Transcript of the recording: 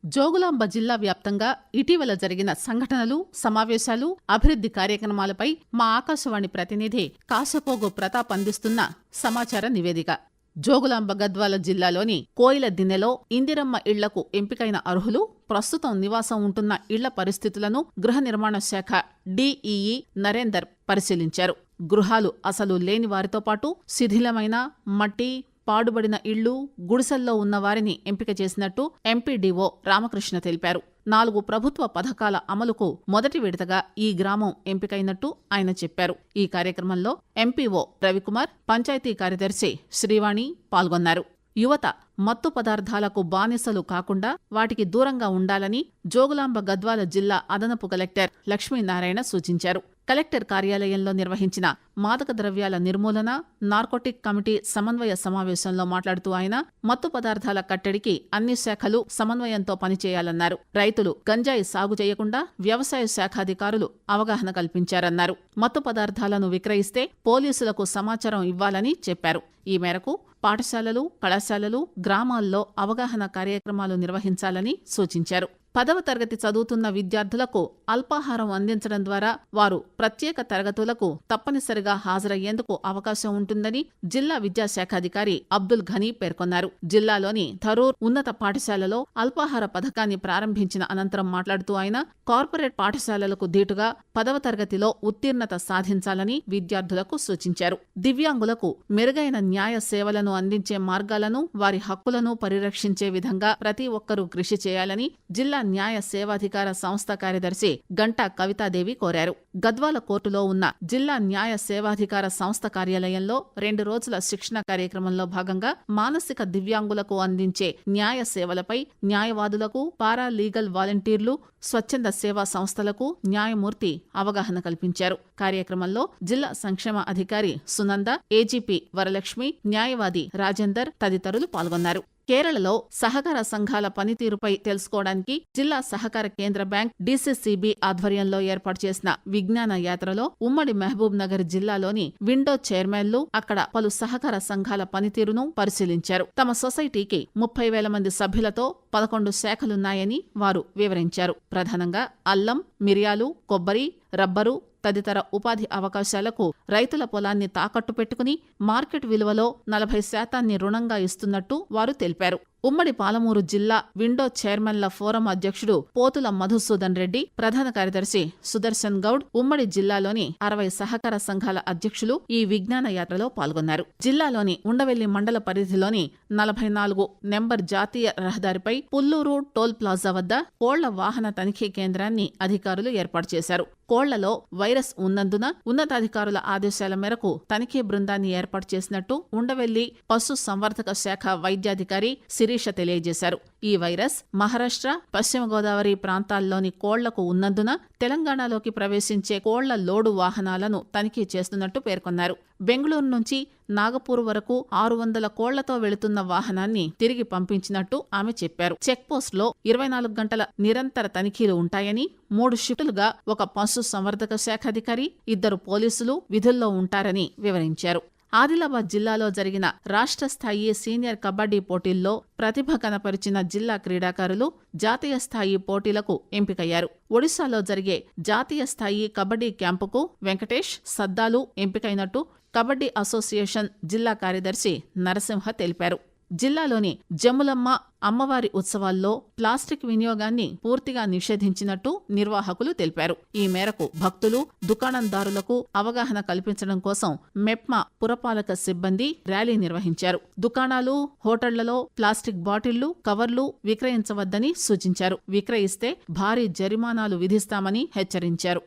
జోగులాంబ జిల్లా వ్యాప్తంగా ఇటీవల జరిగిన సంఘటనలు, సమావేశాలు, అభివృద్ది కార్యక్రమాలపై మా ఆకాశవాణి ప్రతినిధి కాశపోగు ప్రతాప్ అందిస్తున్న సమాచార నివేదిక. జోగులాంబ గద్వాల జిల్లాలోని కోయిల దిన్నెలో ఇందిరమ్మ ఇళ్లకు ఎంపికైన అర్హులు ప్రస్తుతం నివాసం ఉంటున్న ఇళ్ల పరిస్థితులను గృహ నిర్మాణ శాఖ డిఈఈ నరేందర్ పరిశీలించారు. గృహాలు అసలు లేని వారితో పాటు శిథిలమైన మట్టి, పాడుబడిన ఇళ్లు, గుడిసెల్లో ఉన్న వారిని ఎంపిక చేసినట్టు ఎంపీడీఓ రామకృష్ణ తెలిపారు. 4 ప్రభుత్వ పథకాల అమలుకు మొదటి విడతగా ఈ గ్రామం ఎంపికైనట్టు ఆయన చెప్పారు. ఈ కార్యక్రమంలో ఎంపీఓ రవికుమార్, పంచాయతీ కార్యదర్శి శ్రీవాణి పాల్గొన్నారు. యువత మత్తు పదార్థాలకు బానిసలు కాకుండా వాటికి దూరంగా ఉండాలని జోగులాంబ గద్వాల జిల్లా అదనపు కలెక్టర్ లక్ష్మీనారాయణ సూచించారు. కలెక్టర్ కార్యాలయంలో నిర్వహించిన మాదక ద్రవ్యాల నిర్మూలన, నార్కోటిక్ కమిటీ సమన్వయ సమావేశంలో మాట్లాడుతూ ఆయన మత్తు పదార్థాల కట్టడికి అన్ని శాఖలు సమన్వయంతో పనిచేయాలన్నారు. రైతులు గంజాయి సాగు చేయకుండా వ్యవసాయ శాఖాధికారులు అవగాహన కల్పించారన్నారు. మత్తు పదార్థాలను విక్రయిస్తే పోలీసులకు సమాచారం ఇవ్వాలని చెప్పారు. ఈ మేరకు పాఠశాలలు, కళాశాలలు, గ్రామాల్లో అవగాహన కార్యక్రమాలు నిర్వహించాలని సూచించారు. 10వ తరగతి చదువుతున్న విద్యార్థులకు అల్పాహారం అందించడం ద్వారా వారు ప్రత్యేక తరగతులకు తప్పనిసరిగా హాజరయ్యేందుకు అవకాశం ఉంటుందని జిల్లా విద్యాశాఖాధికారి అబ్దుల్ ఘనీ పేర్కొన్నారు. జిల్లాలోని థరూర్ ఉన్నత పాఠశాలలో అల్పాహార పథకాన్ని ప్రారంభించిన అనంతరం మాట్లాడుతూ ఆయన కార్పొరేట్ పాఠశాలలకు ధీటుగా 10వ తరగతిలో ఉత్తీర్ణత సాధించాలని విద్యార్థులకు సూచించారు. దివ్యాంగులకు మెరుగైన న్యాయ సేవలను అందించే మార్గాలను, వారి హక్కులను పరిరక్షించే విధంగా ప్రతి ఒక్కరూ కృషి చేయాలని జిల్లా న్యాయ సేవాధికార సంస్థ కార్యదర్శి గంటా కవితాదేవి కోరారు. గద్వాల కోర్టులో ఉన్న జిల్లా న్యాయ సేవాధికార సంస్థ కార్యాలయంలో 2 రోజుల శిక్షణ కార్యక్రమంలో భాగంగా మానసిక దివ్యాంగులకు అందించే న్యాయ సేవలపై న్యాయవాదులకు, పారా లీగల్ వాలంటీర్లు, స్వచ్ఛంద సేవా సంస్థలకు న్యాయమూర్తి అవగాహన కల్పించారు. కార్యక్రమంలో జిల్లా సంక్షేమ అధికారి సునంద, ఏజీపీ వరలక్ష్మి, న్యాయవాది రాజేందర్ తదితరులు పాల్గొన్నారు. కేరళలో సహకార సంఘాల పనితీరుపై తెలుసుకోవడానికి జిల్లా సహకార కేంద్ర బ్యాంక్ డీసీసీబీ ఆధ్వర్యంలో ఏర్పాటు చేసిన విజ్ఞాన యాత్రలో ఉమ్మడి మహబూబ్ నగర్ జిల్లాలోని విండో చైర్మన్లు అక్కడ పలు సహకార సంఘాల పనితీరును పరిశీలించారు. తమ సొసైటీకి 30,000 మంది సభ్యులతో 11 శాఖలున్నాయని వారు వివరించారు. ప్రధానంగా అల్లం, మిరియాలు, కొబ్బరి, రబ్బరు తదితర ఉపాధి అవకాశాలకు రైతుల పొలాన్ని తాకట్టు పెట్టుకుని మార్కెట్ విలువలో 40% రుణంగా ఇస్తున్నట్టు వారు తెలిపారు. ఉమ్మడి పాలమూరు జిల్లా విండో చైర్మన్ల ఫోరం అధ్యక్షుడు పోతుల మధుసూదన్ రెడ్డి, ప్రధాన కార్యదర్శి సుదర్శన్ గౌడ్, ఉమ్మడి జిల్లాలోని 60 సహకార సంఘాల అధ్యక్షులు ఈ విజ్ఞాన యాత్రలో పాల్గొన్నారు. జిల్లాలోని ఉండవెల్లి మండల పరిధిలోని 44 నెంబర్ జాతీయ రహదారిపై పుల్లూరు టోల్ ప్లాజా వద్ద కోళ్ల వాహన తనిఖీ కేంద్రాన్ని అధికారులు ఏర్పాటు చేశారు. కోళ్లలో వైరస్ ఉన్నందున ఉన్నతాధికారుల ఆదేశాల మేరకు తనిఖీ బృందాన్ని ఏర్పాటు చేసినట్టు ఉండవెల్లి పశు సంవర్ధక శాఖ వైద్యాధికారి శిరీష తెలియజేశారు. ఈ వైరస్ మహారాష్ట్ర, పశ్చిమ గోదావరి ప్రాంతాల్లోని కోళ్లకు ఉన్నందున తెలంగాణలోకి ప్రవేశించే కోళ్ల లోడు వాహనాలను తనిఖీ చేస్తున్నట్టు పేర్కొన్నారు. బెంగళూరు నుంచి నాగపూర్ వరకు 600 కోళ్లతో వెళుతున్న వాహనాన్ని తిరిగి పంపించినట్టు ఆమె చెప్పారు. చెక్పోస్ట్లో 24 గంటల నిరంతర తనిఖీలు ఉంటాయని, 3 షిఫ్టులుగా ఒక పశు సంవర్ధక శాఖాధికారి, 2 పోలీసులు విధుల్లో ఉంటారని వివరించారు. ఆదిలాబాద్ జిల్లాలో జరిగిన రాష్ట్ర స్థాయి సీనియర్ కబడ్డీ పోటీల్లో ప్రతిభ కనపరిచిన జిల్లా క్రీడాకారులు జాతీయ స్థాయి పోటీలకు ఎంపికయ్యారు. ఒడిశాలో జరిగే జాతీయ స్థాయి కబడ్డీ క్యాంపుకు వెంకటేష్, సద్దాలు ఎంపికైనట్టు కబడ్డీ అసోసియేషన్ జిల్లా కార్యదర్శి నరసింహ తెలిపారు. జిల్లాలోని జమ్ములమ్మ అమ్మవారి ఉత్సవాల్లో ప్లాస్టిక్ వినియోగాన్ని పూర్తిగా నిషేధించినట్టు నిర్వాహకులు తెలిపారు. ఈ మేరకు భక్తులు, దుకాణందారులకు అవగాహన కల్పించడం కోసం మెప్మా పురపాలక సిబ్బంది ర్యాలీ నిర్వహించారు. దుకాణాలు, హోటళ్లలో ప్లాస్టిక్ బాటిళ్లు, కవర్లు విక్రయించవద్దని సూచించారు. విక్రయిస్తే భారీ జరిమానాలు విధిస్తామని హెచ్చరించారు.